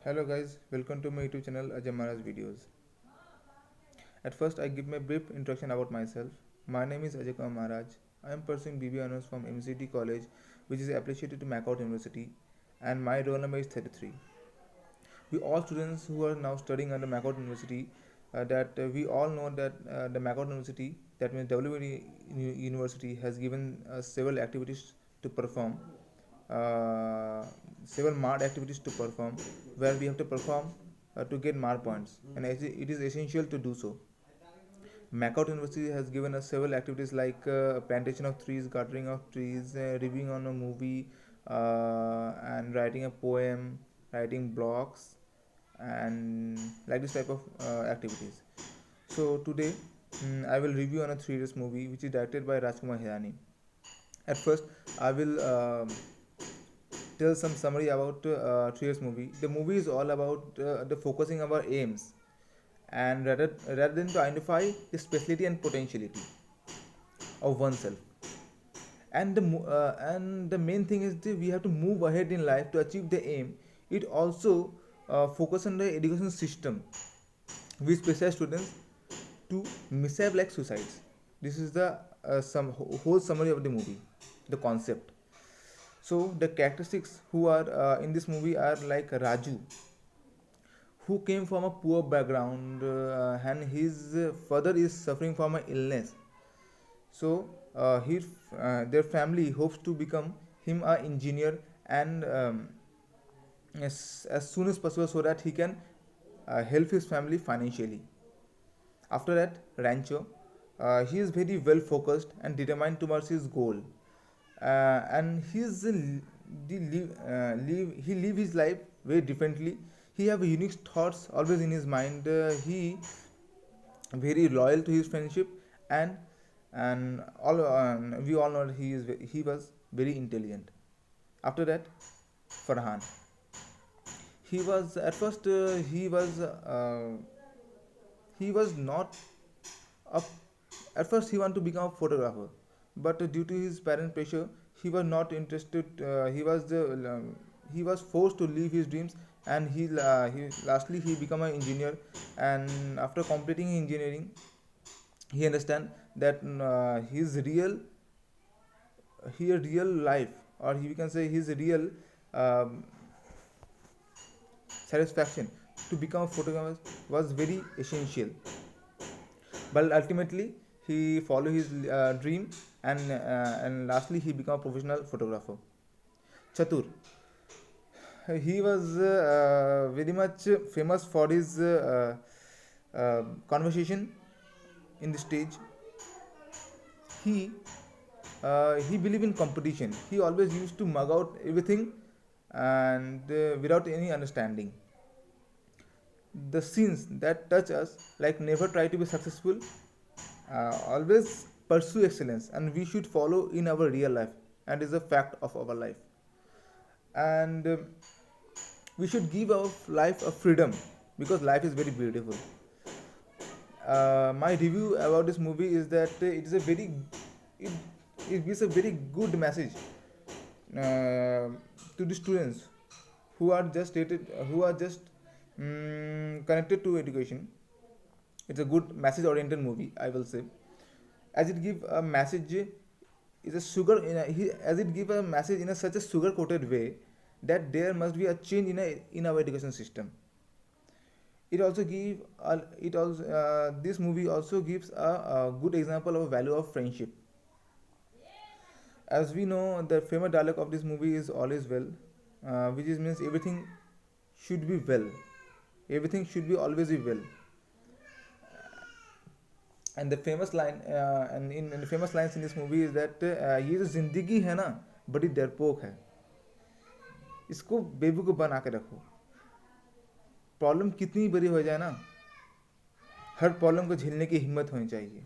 Hello guys, welcome to my YouTube channel Ajay Maharaj Videos. At first, I give my brief introduction about myself. My name is Ajay Kumar Maharaj. I am pursuing BB Honors from MCT College, which is affiliated to McCourt University, and my roll number is 33. We all students who are now studying under McCourt University, that we all know that the McCourt University, that means WMD University, has given us several activities to perform, uh, several MARD activities to perform, where we have to perform to get MARD points, and it is essential to do so. McCourt University has given us several activities like plantation of trees, gathering of trees, reviewing on a movie, and writing a poem, writing blogs, and like this type of activities. So today, I will review on a 3 years movie which is directed by Rajkumar Hirani. At first, I will tell some summary about 3 years movie. The movie is all about the focusing our aims, and rather than to identify the speciality and potentiality of oneself. And the main thing is that we have to move ahead in life to achieve the aim. It also focus on the education system with special students to mishap like suicides. This is the some whole summary of the movie, the concept. So the characteristics who are in this movie are like Raju, who came from a poor background, and his father is suffering from an illness. So their family hopes to become him a engineer, and as soon as possible, so that he can help his family financially. After that, Rancho, he is very well focused and determined towards his goal, and he live his life very differently. He have unique thoughts always in his mind. He very loyal to his friendship, and we all know that he was very intelligent. After that, Farhan, he was at first he was not a at first he wanted to become a photographer, but due to his parent pressure, he was not interested. He was forced to leave his dreams, and he lastly he became an engineer. And after completing engineering, he understand that his real life, or we can say his real um, satisfaction to become a photographer was very essential. But ultimately, he followed his dream, and lastly he became a professional photographer. Chatur, he was very much famous for his conversation in the stage. He he believed in competition. He always used to mug out everything, and without any understanding. The scenes that touch us, like never try to be successful, always pursue excellence, and we should follow in our real life, and is a fact of our life. And we should give our life a freedom, because life is very beautiful. My review about this movie is that it, it gives a very good message to the students who are just connected to education. It's a good message oriented movie, I will say, as it give a message is a sugar in a, he, as it give a message in a such a sugar coated way that there must be a change in our education system. It also this movie also gives a good example of value of friendship. As we know, the famous dialogue of this movie is all is well, which is means everything should be well, everything should be always be well. And the famous line and the famous lines in this movie is that ये जो जिंदगी है ना, बड़ी डरपोक है, इसको बेवकूफ़ बना के रखो. प्रॉब्लम कितनी बड़ी हो जाए ना, हर प्रॉब्लम को झेलने की हिम्मत होनी चाहिए.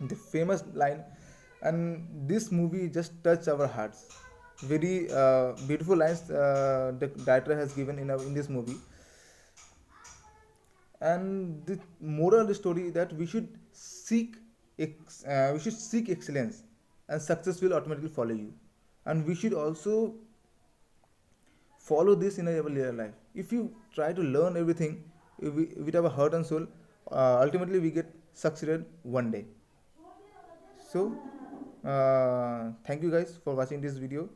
The famous line, and this movie just touched our hearts. Very beautiful lines the director has given in this movie. And the moral of the story that we should seek excellence, and success will automatically follow you. And we should also follow this in our real life. if you try to learn everything with our heart and soul, ultimately we get succeeded one day. So thank you guys for watching this video.